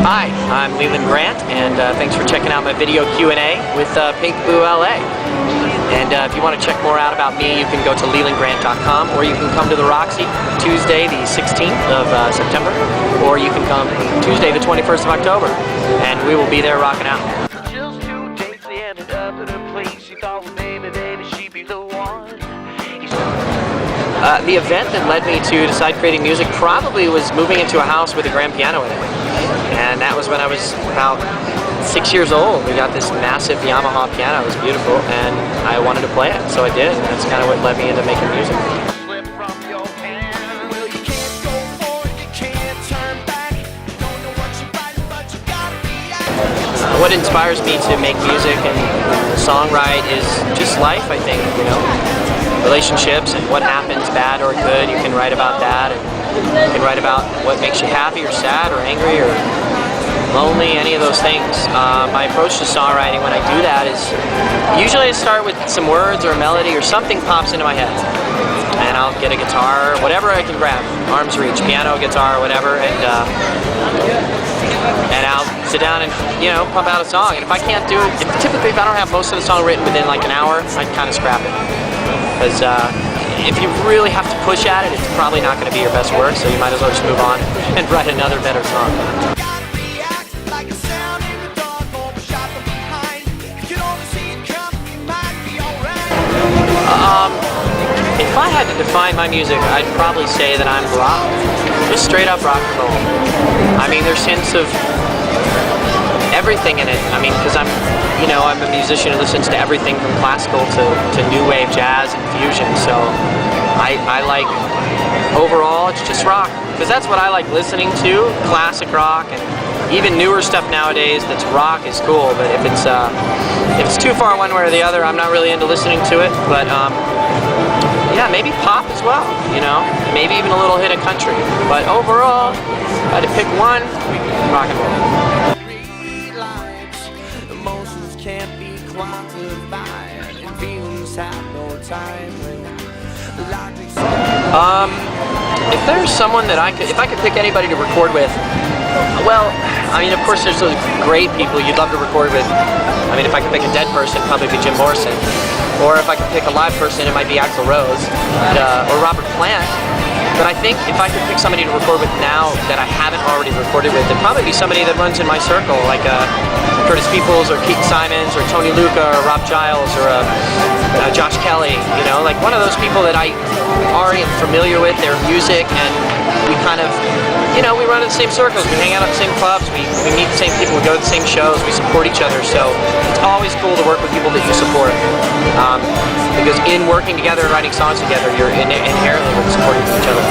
Hi, I'm Leland and thanks for checking out my video Q&A with PinkabooLA. And if you want to check more out about me, you can go to lelandgrant.com, or you can come to the Roxy Tuesday the 16th of September, or you can come Tuesday the 21st of October, and we will be there rocking out. Just 2 days they ended up at a place you thought, baby, she'd be the one. The event that led me to decide creating music probably was moving into a house with a grand piano in it. And that was when I was about 6 years old. We got this massive Yamaha piano. It was beautiful, and I wanted to play it, so I did. And that's kind of what led me into making music. What inspires me to make music and songwrite is just life, I think, you know. Relationships and what happens, bad or good, you can write about that, and you can write about what makes you happy or sad or angry or lonely, any of those things. My approach to songwriting when I do that is usually I start with some words or a melody or something pops into my head, and I'll get a guitar, whatever I can grab, arm's reach, piano, guitar, whatever, and I'll sit down and, you know, pump out a song. And if I can't do it, typically if I don't have most of the song written within like an hour, I kind of scrap it. Because if you really have to push at it, it's probably not going to be your best work, so you might as well just move on and write another better song. If I had to define my music, I'd probably say that I'm rock. Just straight up rock and roll. I mean, there's hints of everything in it. I mean, because I'm a musician who listens to everything from classical to new wave, jazz, and fusion. So I like, overall, it's just rock. Because that's what I like listening to, classic rock, and even newer stuff nowadays that's rock is cool. But if it's too far one way or the other, I'm not really into listening to it. But yeah, maybe pop as well, you know, maybe even a little hit of country. But overall, if I had to pick one, rock and roll. Emotions can't be quantified, and feelings have no time. If there's someone that if I could pick anybody to record with, well, I mean, of course there's those great people you'd love to record with. I mean, if I could pick a dead person, it'd probably be Jim Morrison. Or if I could pick a live person, it might be Axl Rose, or Robert Plant. But I think if I could pick somebody to record with now that I haven't already recorded with, it'd probably be somebody that runs in my circle, like Curtis Peoples, or Keith Simons, or Tony Luca, or Rob Giles, or Josh Kelly, you know, like one of those people that I already am familiar with their music, and we kind of, you know, we run in the same circles, we hang out at the same clubs, we meet the same people, we go to the same shows, we support each other, so it's always cool to work with people that you support, because in working together and writing songs together, you're inherently supporting each other.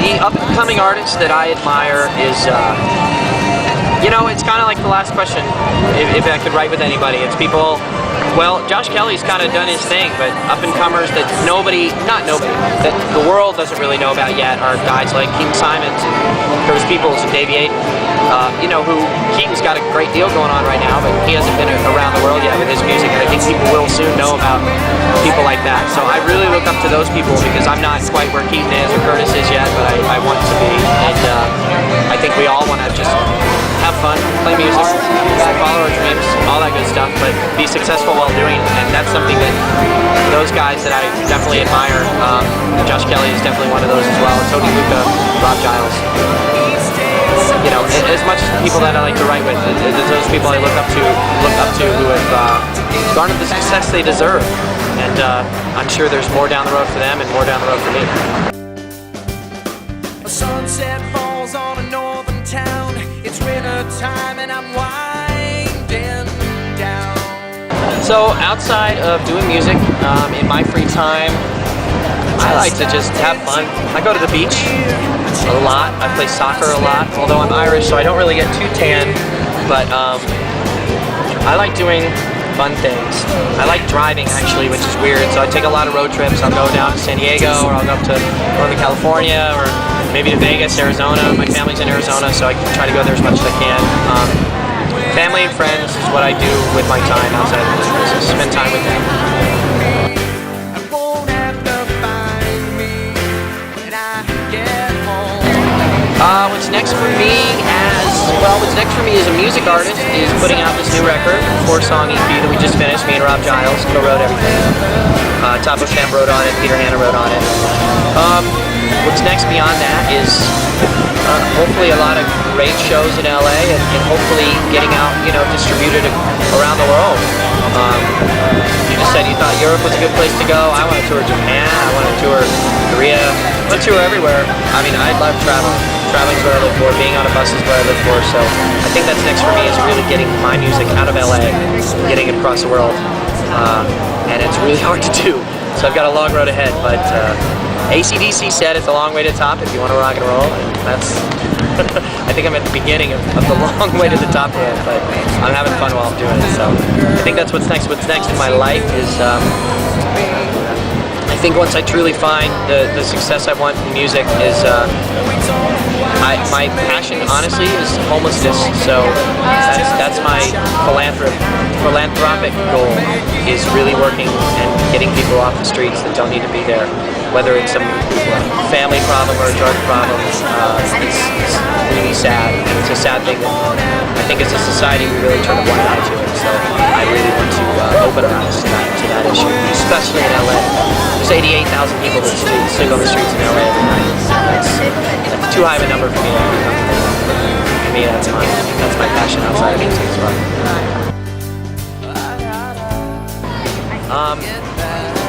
The up-and-coming artist that I admire is, you know, it's kind of like the last question, if I could write with anybody. It's people, well, Josh Kelly's kind of done his thing, but up-and-comers that that the world doesn't really know about yet are guys like Keith Simons and Curtis Peoples and Davey Aiden. You know, Keaton's got a great deal going on right now, but he hasn't been around the world yet with his music, and I think people will soon know about people like that. So I really look up to those people, because I'm not quite where Keaton is or Curtis is yet, but I want to be, and I think we all want to just have fun, play music, follow our dreams, all that good stuff, but be successful while doing it, and that's something that those guys that I definitely admire. Josh Kelly is definitely one of those as well, Tony Luca, Rob Giles. You know, as much as the people that I like to write with, there's those people I look up to who have garnered the success they deserve, and I'm sure there's more down the road for them and more down the road for me. A sunset falls on a northern town. It's winter time and I'm winding down. So outside of doing music, in my free time, I like to just have fun. I go to the beach a lot. I play soccer a lot, although I'm Irish, so I don't really get too tan. But I like doing fun things. I like driving, actually, which is weird. So I take a lot of road trips. I'll go down to San Diego, or I'll go up to Northern California, or maybe to Vegas, Arizona. My family's in Arizona, so I try to go there as much as I can. family and friends is what I do with my time outside of the music business. Spend time with them. What's next for me what's next for me as a music artist is putting out this new record, 4-song EP that we just finished. Me and Rob Giles co-wrote everything. Topo Champ wrote on it, Peter Hanna wrote on it. What's next beyond that is hopefully a lot of great shows in LA and hopefully getting out, distributed around the world. You just said you thought Europe was a good place to go. I want to tour Japan, I want to tour Korea, I want to tour everywhere. I mean, I love traveling. Traveling's what I live for, being on a bus is what I live for, so I think that's next for me is really getting my music out of LA, getting it across the world, and it's really hard to do, so I've got a long road ahead, but AC/DC said it's a long way to the top if you want to rock and roll, and that's, I think I'm at the beginning of the long way to the top yet, but I'm having fun while I'm doing it, so I think that's what's next. What's next in my life is, I think once I truly find the success I want in music is, my passion, honestly, is homelessness. So that's my philanthropic goal, is really working and getting people off the streets that don't need to be there. Whether it's a family problem or a drug problem, it's really sad. And it's a sad thing that I think as a society we really turn a blind eye to it. So I really want to open our eyes to that issue, especially in LA. There's 88,000 people that sleep on the streets in LA every night. That's too high of a number for me to be comfortable. For me, that's my passion outside of music as well.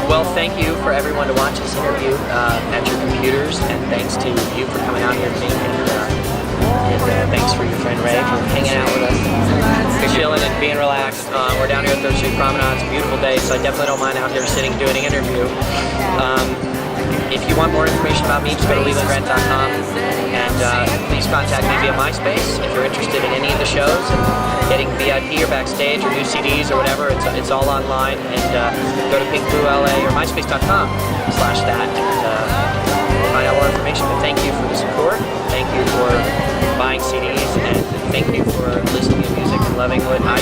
Well, thank you for everyone to watch this interview at your computers, and thanks to you for coming out here to me, and thanks for your friend Ray for hanging out with us. We're chilling and being relaxed. We're down here at 3rd Street Promenade. It's a beautiful day, so I definitely don't mind out here sitting doing an interview. If you want more information about me, just go to lelandgrant.com, and please contact me via MySpace if you're interested in any of the shows and getting VIP or backstage or new CDs or whatever. It's all online, and go to PinkabooLA or MySpace.com/that and find out more information. But thank you for the support. Thank you for buying CDs, and thank you for listening to music and loving what I